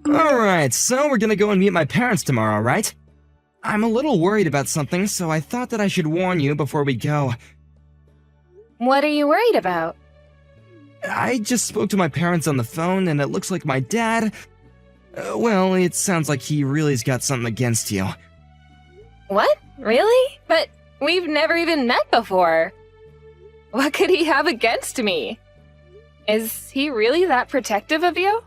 Alright, so we're gonna go and meet my parents tomorrow, right? I'm a little worried about something, so I thought that I should warn you before we go. What are you worried about? I just spoke to my parents on the phone, and it looks like my dad... well, it sounds like he really's got something against you. What? Really? But we've never even met before. What could he have against me? Is he really that protective of you?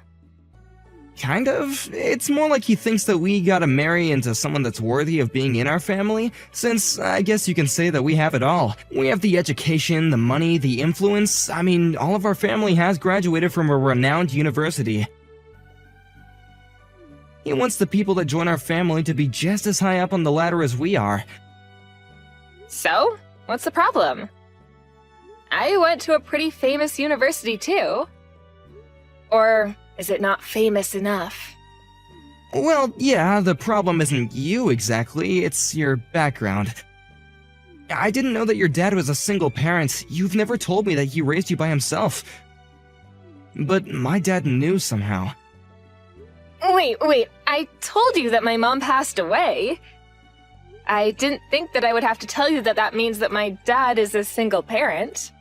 Kind of. It's more like he thinks that we gotta marry into someone that's worthy of being in our family, since I guess you can say that we have it all. We have the education, the money, the influence. I mean, all of our family has graduated from a renowned university. He wants the people that join our family to be just as high up on the ladder as we are. So, what's the problem? I went to a pretty famous university too. Or is it not famous enough? Well, yeah, the problem isn't you exactly, it's your background. I didn't know that your dad was a single parent. You've never told me that he raised you by himself. But my dad knew somehow. Wait, I told you that my mom passed away. I didn't think that I would have to tell you that that means that my dad is a single parent.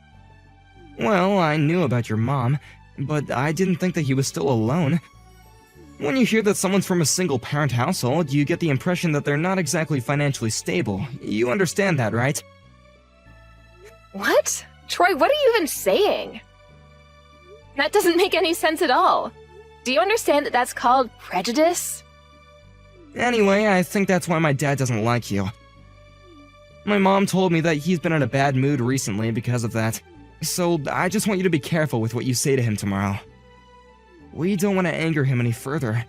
Well, I knew about your mom, but I didn't think that he was still alone. When you hear that someone's from a single-parent household, you get the impression that they're not exactly financially stable. You understand that, right? What? Troy, what are you even saying? That doesn't make any sense at all. Do you understand that that's called prejudice? Anyway, I think that's why my dad doesn't like you. My mom told me that he's been in a bad mood recently because of that. So I just want you to be careful with what you say to him tomorrow. We don't want to anger him any further.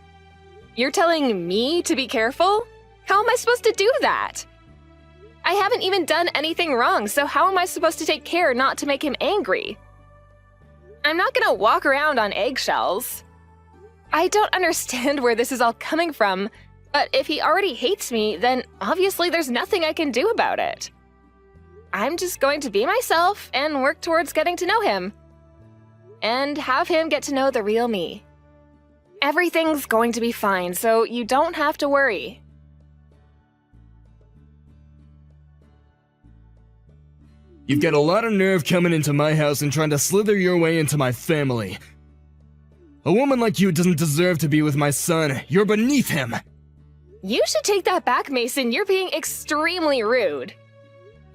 You're telling me to be careful? How am I supposed to do that? I haven't even done anything wrong, so how am I supposed to take care not to make him angry? I'm not gonna walk around on eggshells. I don't understand where this is all coming from, but if he already hates me, then obviously there's nothing I can do about it. I'm just going to be myself and work towards getting to know him. And have him get to know the real me. Everything's going to be fine, so you don't have to worry. You've got a lot of nerve coming into my house and trying to slither your way into my family. A woman like you doesn't deserve to be with my son. You're beneath him. You should take that back, Mason. You're being extremely rude.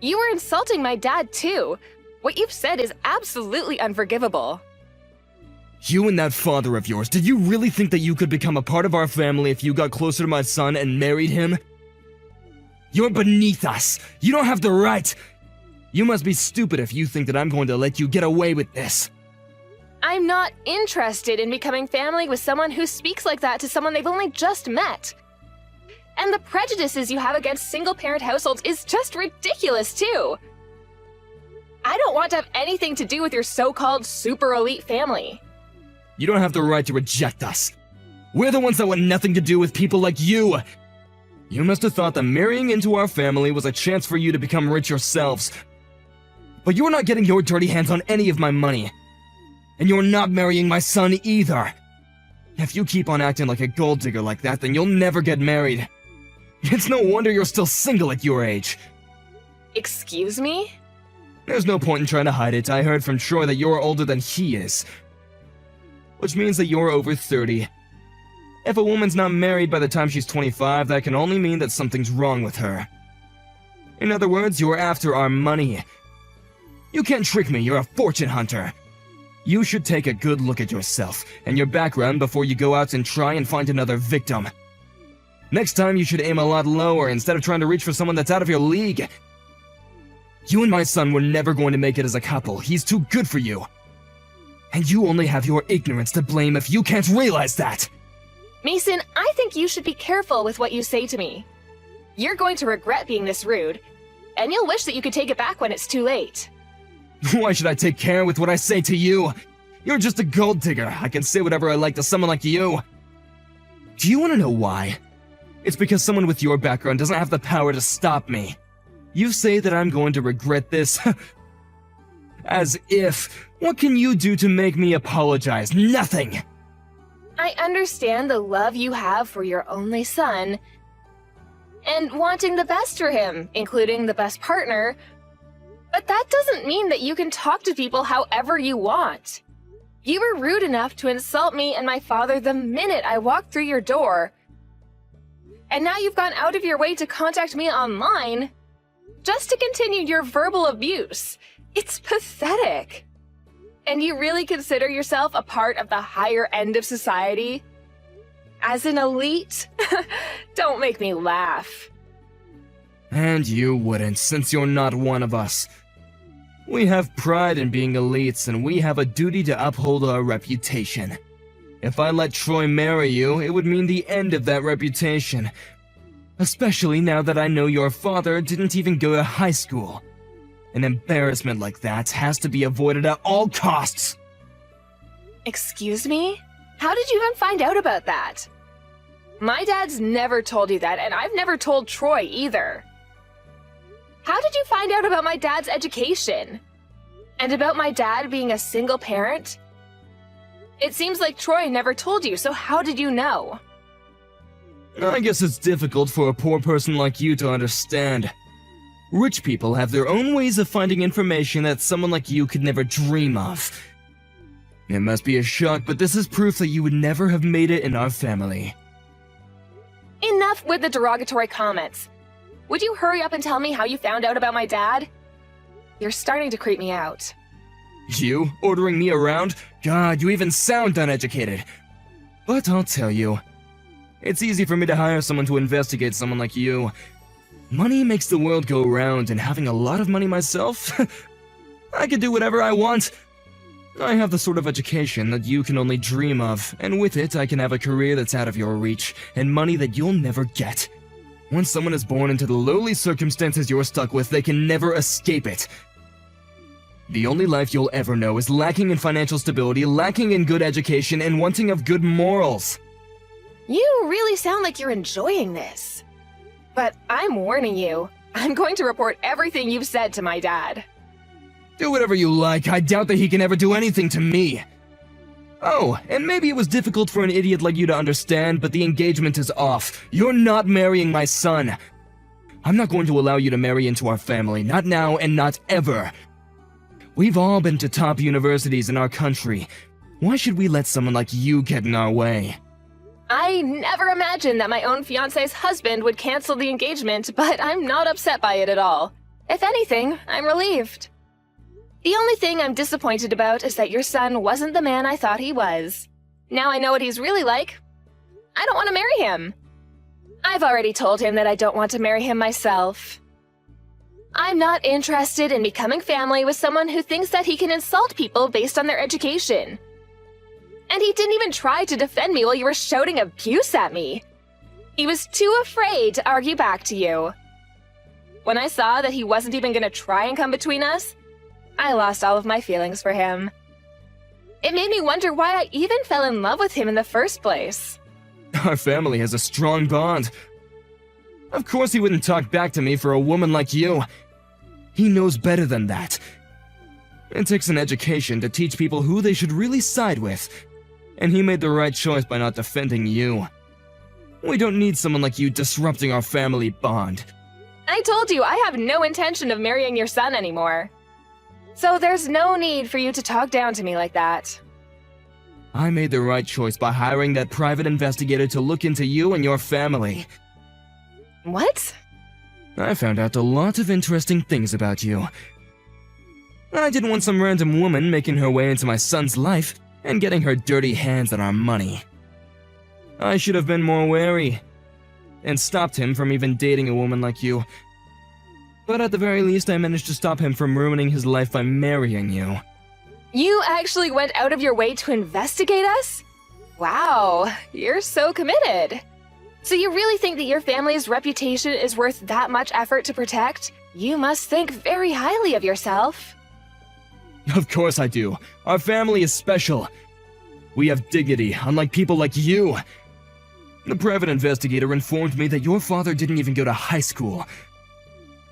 You were insulting my dad, too. What you've said is absolutely unforgivable. You and that father of yours, did you really think that you could become a part of our family if you got closer to my son and married him? You're beneath us. You don't have the right. You must be stupid if you think that I'm going to let you get away with this. I'm not interested in becoming family with someone who speaks like that to someone they've only just met. And the prejudices you have against single-parent households is just ridiculous, too. I don't want to have anything to do with your so-called super elite family. You don't have the right to reject us. We're the ones that want nothing to do with people like you. You must have thought that marrying into our family was a chance for you to become rich yourselves. But you're not getting your dirty hands on any of my money. And you're not marrying my son either. If you keep on acting like a gold digger like that, then you'll never get married. It's no wonder you're still single at your age. Excuse me? There's no point in trying to hide it. I heard from Troy that you're older than he is. Which means that you're over 30. If a woman's not married by the time she's 25, that can only mean that something's wrong with her. In other words, you're after our money. You can't trick me, you're a fortune hunter. You should take a good look at yourself and your background before you go out and try and find another victim. Next time you should aim a lot lower instead of trying to reach for someone that's out of your league. You and my son were never going to make it as a couple. He's too good for you. And you only have your ignorance to blame if you can't realize that. Mason, I think you should be careful with what you say to me. You're going to regret being this rude, and you'll wish that you could take it back when it's too late. Why should I take care with what I say to you? You're just a gold digger. I can say whatever I like to someone like you. Do you want to know why? It's because someone with your background doesn't have the power to stop me. You say that I'm going to regret this. As if. What can you do to make me apologize? Nothing! I understand the love you have for your only son and wanting the best for him, including the best partner, but that doesn't mean that you can talk to people however you want. You were rude enough to insult me and my father the minute I walked through your door, and now you've gone out of your way to contact me online just to continue your verbal abuse. It's pathetic. And you really consider yourself a part of the higher end of society? As an elite? Don't make me laugh. And you wouldn't, since you're not one of us. We have pride in being elites, and we have a duty to uphold our reputation. If I let Troy marry you, it would mean the end of that reputation. Especially now that I know your father didn't even go to high school. An embarrassment like that has to be avoided at all costs. Excuse me? How did you even find out about that? My dad's never told you that, and I've never told Troy either. How did you find out about my dad's education? And about my dad being a single parent? It seems like Troy never told you, so how did you know? I guess it's difficult for a poor person like you to understand. Rich people have their own ways of finding information that someone like you could never dream of. It must be a shock, but this is proof that you would never have made it in our family. Enough with the derogatory comments. Would you hurry up and tell me how you found out about my dad? You're starting to creep me out. You? Ordering me around? God, you even sound uneducated. But I'll tell you. It's easy for me to hire someone to investigate someone like you. Money makes the world go round, and having a lot of money myself, I can do whatever I want. I have the sort of education that you can only dream of, and with it I can have a career that's out of your reach, and money that you'll never get. Once someone is born into the lowly circumstances you're stuck with, they can never escape it. The only life you'll ever know is lacking in financial stability, lacking in good education, and wanting of good morals. You really sound like you're enjoying this. But I'm warning you, I'm going to report everything you've said to my dad. Do whatever you like, I doubt that he can ever do anything to me. Oh, and maybe it was difficult for an idiot like you to understand, but the engagement is off. You're not marrying my son. I'm not going to allow you to marry into our family, not now and not ever. We've all been to top universities in our country. Why should we let someone like you get in our way? I never imagined that my own fiancé's husband would cancel the engagement, but I'm not upset by it at all. If anything, I'm relieved. The only thing I'm disappointed about is that your son wasn't the man I thought he was. Now I know what he's really like. I don't want to marry him. I've already told him that I don't want to marry him myself. I'm not interested in becoming family with someone who thinks that he can insult people based on their education. And he didn't even try to defend me while you were shouting abuse at me. He was too afraid to argue back to you. When I saw that he wasn't even going to try and come between us, I lost all of my feelings for him. It made me wonder why I even fell in love with him in the first place. Our family has a strong bond. Of course he wouldn't talk back to me for a woman like you. He knows better than that. It takes an education to teach people who they should really side with. And he made the right choice by not defending you. We don't need someone like you disrupting our family bond. I told you I have no intention of marrying your son anymore. So there's no need for you to talk down to me like that. I made the right choice by hiring that private investigator to look into you and your family. What? I found out a lot of interesting things about you. I didn't want some random woman making her way into my son's life and getting her dirty hands on our money. I should have been more wary and stopped him from even dating a woman like you. But at the very least, I managed to stop him from ruining his life by marrying you. You actually went out of your way to investigate us? Wow, you're so committed. So you really think that your family's reputation is worth that much effort to protect? You must think very highly of yourself. Of course I do. Our family is special. We have dignity, unlike people like you. The private investigator informed me that your father didn't even go to high school.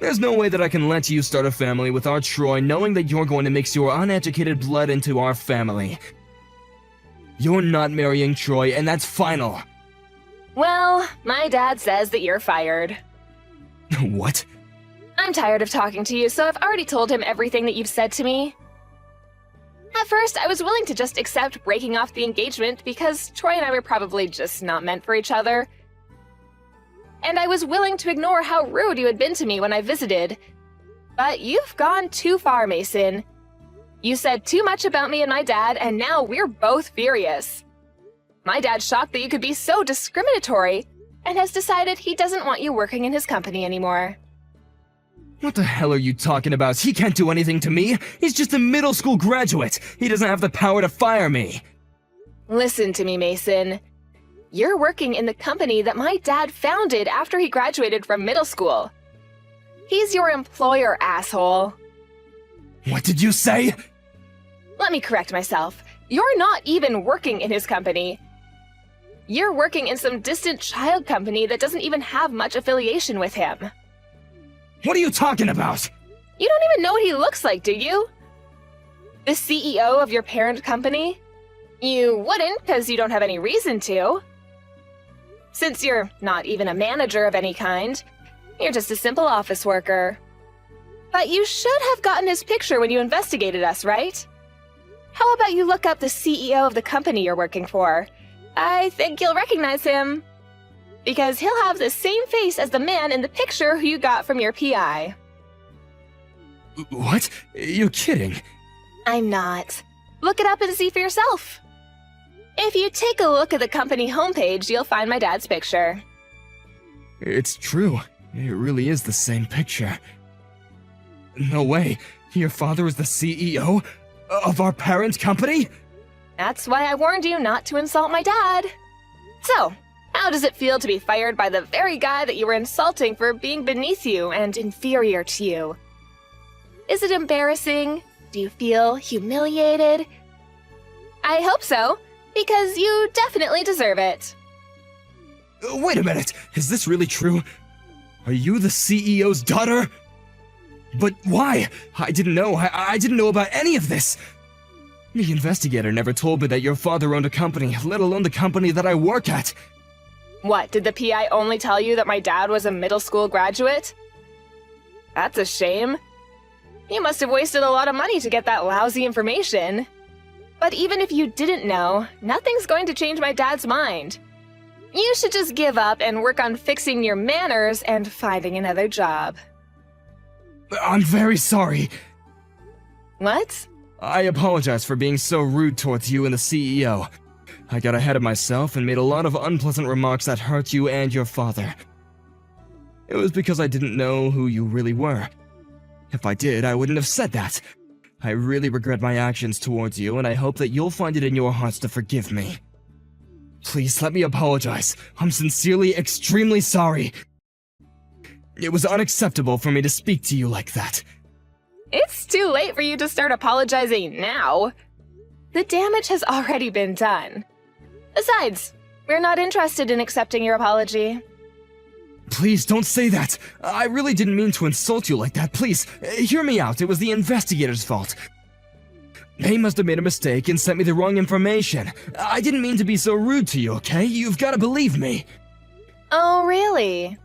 There's no way that I can let you start a family with our Troy knowing that you're going to mix your uneducated blood into our family. You're not marrying Troy, and that's final. Well, my dad says that you're fired. What? I'm tired of talking to you, so I've already told him everything that you've said to me. At first, I was willing to just accept breaking off the engagement because Troy and I were probably just not meant for each other. And I was willing to ignore how rude you had been to me when I visited. But you've gone too far, Mason. You said too much about me and my dad, and now we're both furious. My dad's shocked that you could be so discriminatory, and has decided he doesn't want you working in his company anymore. What the hell are you talking about? He can't do anything to me. He's just a middle school graduate. He doesn't have the power to fire me. Listen to me, Mason. You're working in the company that my dad founded after he graduated from middle school. He's your employer, asshole. What did you say? Let me correct myself. You're not even working in his company. You're working in some distant child company that doesn't even have much affiliation with him. What are you talking about? You don't even know what he looks like, do you? The CEO of your parent company? You wouldn't, because you don't have any reason to. Since you're not even a manager of any kind, you're just a simple office worker. But you should have gotten his picture when you investigated us, right? How about you look up the CEO of the company you're working for? I think you'll recognize him. Because he'll have the same face as the man in the picture who you got from your PI. What? You're kidding. I'm not. Look it up and see for yourself. If you take a look at the company homepage, you'll find my dad's picture. It's true. It really is the same picture. No way. Your father is the CEO of our parent company? That's why I warned you not to insult my dad. So, how does it feel to be fired by the very guy that you were insulting for being beneath you and inferior to you? Is it embarrassing? Do you feel humiliated? I hope so, because you definitely deserve it. Wait a minute. Is this really true? Are you the CEO's daughter? But why? I didn't know. I didn't know about any of this. The investigator never told me that your father owned a company, let alone the company that I work at. What, did the PI only tell you that my dad was a middle school graduate? That's a shame. You must have wasted a lot of money to get that lousy information. But even if you didn't know, nothing's going to change my dad's mind. You should just give up and work on fixing your manners and finding another job. I'm very sorry. What? I apologize for being so rude towards you and the CEO. I got ahead of myself and made a lot of unpleasant remarks that hurt you and your father. It was because I didn't know who you really were. If I did, I wouldn't have said that. I really regret my actions towards you, and I hope that you'll find it in your hearts to forgive me. Please let me apologize. I'm sincerely extremely sorry. It was unacceptable for me to speak to you like that. It's too late for you to start apologizing now. The damage has already been done. Besides, we're not interested in accepting your apology. Please don't say that. I really didn't mean to insult you like that. Please, hear me out. It was the investigator's fault. They must have made a mistake and sent me the wrong information. I didn't mean to be so rude to you, okay? You've got to believe me. Oh, really?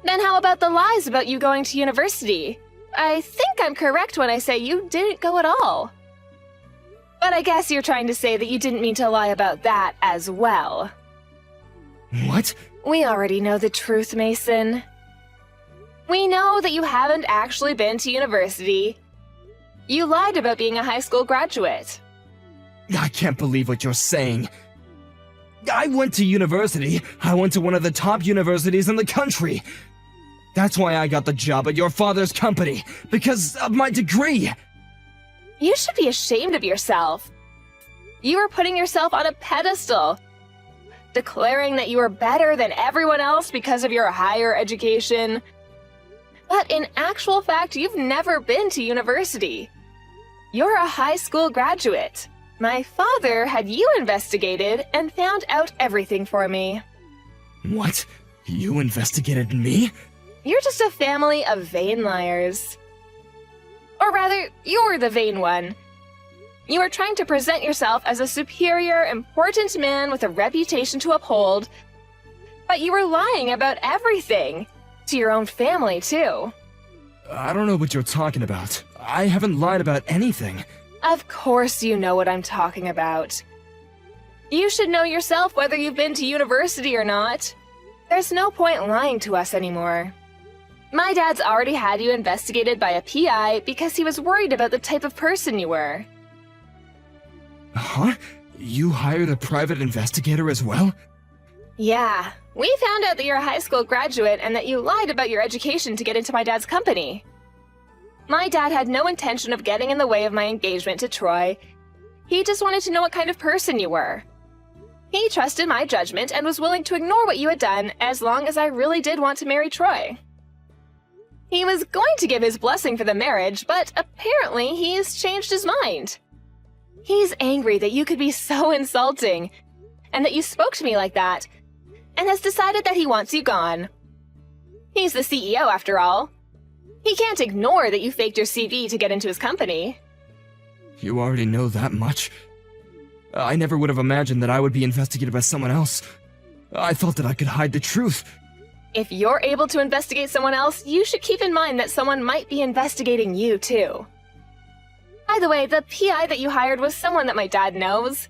Then how about the lies about you going to university? I think I'm correct when I say you didn't go at all. But I guess you're trying to say that you didn't mean to lie about that as well. What? We already know the truth, Mason. We know that you haven't actually been to university. You lied about being a high school graduate. I can't believe what you're saying. I went to university. I went to one of the top universities in the country. That's why I got the job at your father's company, because of my degree. You should be ashamed of yourself. You were putting yourself on a pedestal, declaring that you were better than everyone else because of your higher education. But in actual fact, you've never been to university. You're a high school graduate. My father had you investigated and found out everything for me. What? You investigated me? You're just a family of vain liars. Or rather, you're the vain one. You were trying to present yourself as a superior, important man with a reputation to uphold, but you were lying about everything. To your own family, too. I don't know what you're talking about. I haven't lied about anything. Of course you know what I'm talking about. You should know yourself whether you've been to university or not. There's no point lying to us anymore. My dad's already had you investigated by a PI because he was worried about the type of person you were. Huh? You hired a private investigator as well? Yeah, we found out that you're a high school graduate and that you lied about your education to get into my dad's company. My dad had no intention of getting in the way of my engagement to Troy. He just wanted to know what kind of person you were. He trusted my judgment and was willing to ignore what you had done as long as I really did want to marry Troy. He was going to give his blessing for the marriage, but apparently he's changed his mind. He's angry that you could be so insulting, and that you spoke to me like that, and has decided that he wants you gone. He's the CEO, after all. He can't ignore that you faked your CV to get into his company. You already know that much? I never would have imagined that I would be investigated by someone else. I thought that I could hide the truth. If you're able to investigate someone else, you should keep in mind that someone might be investigating you, too. By the way, the PI that you hired was someone that my dad knows.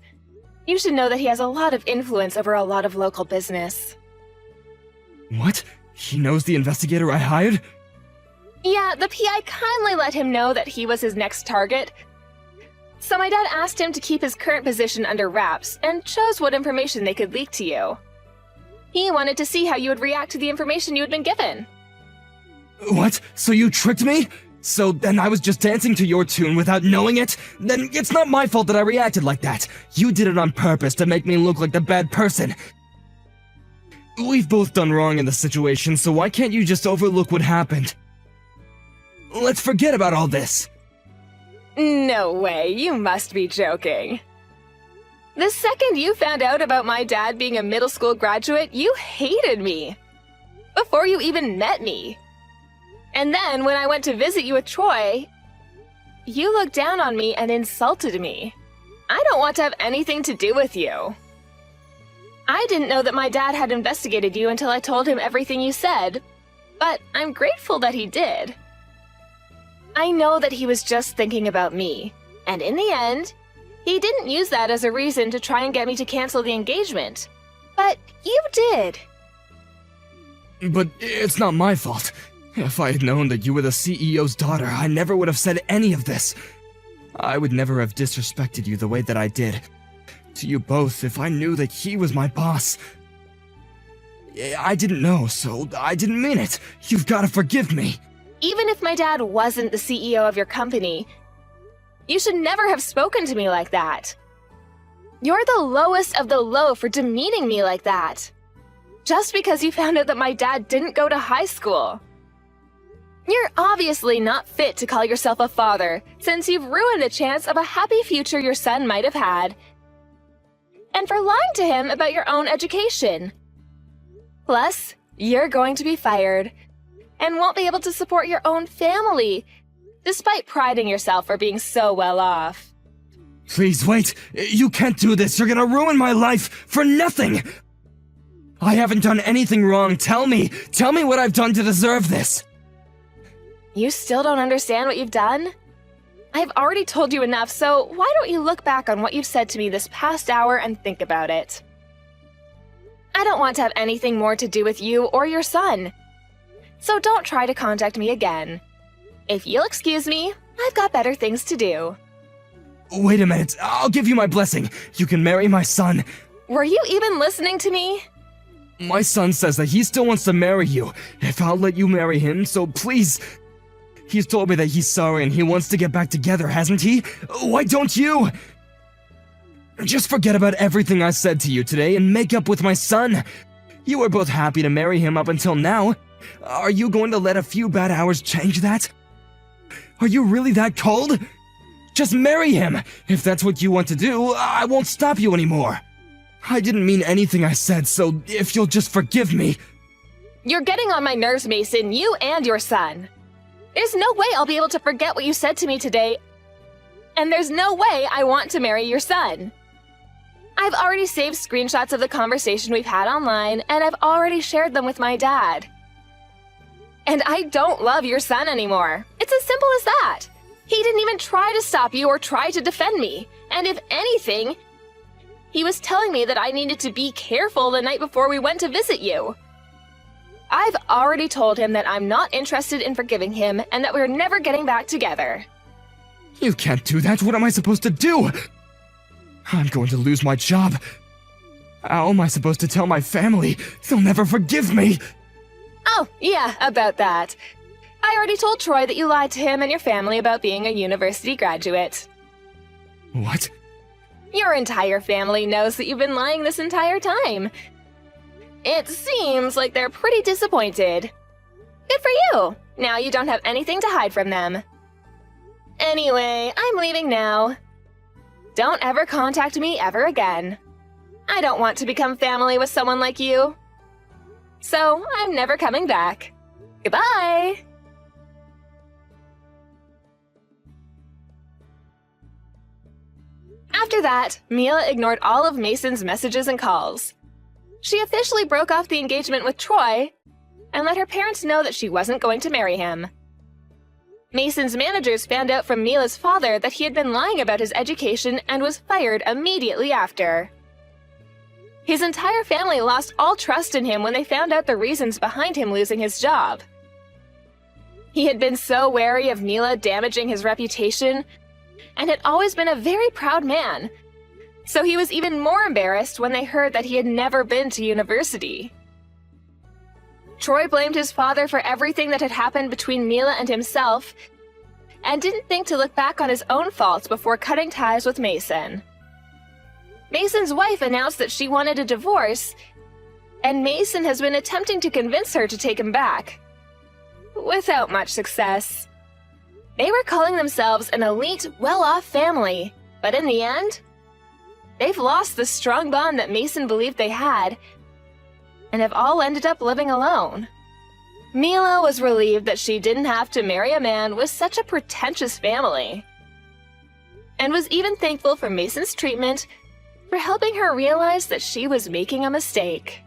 You should know that he has a lot of influence over a lot of local business. What? He knows the investigator I hired? Yeah, the PI kindly let him know that he was his next target. So my dad asked him to keep his current position under wraps and chose what information they could leak to you. He wanted to see how you would react to the information you had been given. What? So you tricked me? So then I was just dancing to your tune without knowing it? Then it's not my fault that I reacted like that. You did it on purpose to make me look like the bad person. We've both done wrong in the situation, so why can't you just overlook what happened? Let's forget about all this. No way, you must be joking. The second you found out about my dad being a middle school graduate, you hated me. Before you even met me. And then when I went to visit you with Troy, you looked down on me and insulted me. I don't want to have anything to do with you. I didn't know that my dad had investigated you until I told him everything you said, but I'm grateful that he did. I know that he was just thinking about me, and in the end, he didn't use that as a reason to try and get me to cancel the engagement. But you did. But it's not my fault. If I had known that you were the CEO's daughter, I never would have said any of this. I would never have disrespected you the way that I did. To you both, if I knew that he was my boss. I didn't know, so I didn't mean it. You've got to forgive me. Even if my dad wasn't the CEO of your company, you should never have spoken to me like that. You're the lowest of the low for demeaning me like that. Just because you found out that my dad didn't go to high school. You're obviously not fit to call yourself a father, since you've ruined the chance of a happy future your son might have had. And for lying to him about your own education. Plus, you're going to be fired, and won't be able to support your own family, despite priding yourself for being so well off. Please wait. You can't do this. You're gonna ruin my life for nothing. I haven't done anything wrong. Tell me. Tell me what I've done to deserve this. You still don't understand what you've done? I've already told you enough, so why don't you look back on what you've said to me this past hour and think about it? I don't want to have anything more to do with you or your son. So don't try to contact me again. If you'll excuse me, I've got better things to do. Wait a minute. I'll give you my blessing. You can marry my son. Were you even listening to me? My son says that he still wants to marry you. If I'll let you marry him, so please. He's told me that he's sorry and he wants to get back together, hasn't he? Why don't you? Just forget about everything I said to you today and make up with my son. You were both happy to marry him up until now. Are you going to let a few bad hours change that? Are you really that cold? Just marry him. If that's what you want to do, I won't stop you anymore. I didn't mean anything I said, so if you'll just forgive me. You're getting on my nerves, Mason, you and your son. There's no way I'll be able to forget what you said to me today. And there's no way I want to marry your son. I've already saved screenshots of the conversation we've had online, and I've already shared them with my dad. And I don't love your son anymore. It's as simple as that. He didn't even try to stop you or try to defend me. And if anything, he was telling me that I needed to be careful the night before we went to visit you. I've already told him that I'm not interested in forgiving him and that we're never getting back together. You can't do that. What am I supposed to do? I'm going to lose my job. How am I supposed to tell my family? They'll never forgive me. Oh, yeah, about that. I already told Troy that you lied to him and your family about being a university graduate. What? Your entire family knows that you've been lying this entire time. It seems like they're pretty disappointed. Good for you! Now you don't have anything to hide from them. Anyway, I'm leaving now. Don't ever contact me ever again. I don't want to become family with someone like you. So, I'm never coming back. Goodbye! After that, Mila ignored all of Mason's messages and calls. She officially broke off the engagement with Troy and let her parents know that she wasn't going to marry him. Mason's managers found out from Mila's father that he had been lying about his education and was fired immediately after. His entire family lost all trust in him when they found out the reasons behind him losing his job. He had been so wary of Mila damaging his reputation and had always been a very proud man, so he was even more embarrassed when they heard that he had never been to university. Troy blamed his father for everything that had happened between Mila and himself, and didn't think to look back on his own faults before cutting ties with Mason. Mason's wife announced that she wanted a divorce, and Mason has been attempting to convince her to take him back, without much success. They were calling themselves an elite, well-off family, but in the end, they've lost the strong bond that Mason believed they had, and have all ended up living alone. Mila was relieved that she didn't have to marry a man with such a pretentious family, and was even thankful for Mason's treatment for helping her realize that she was making a mistake.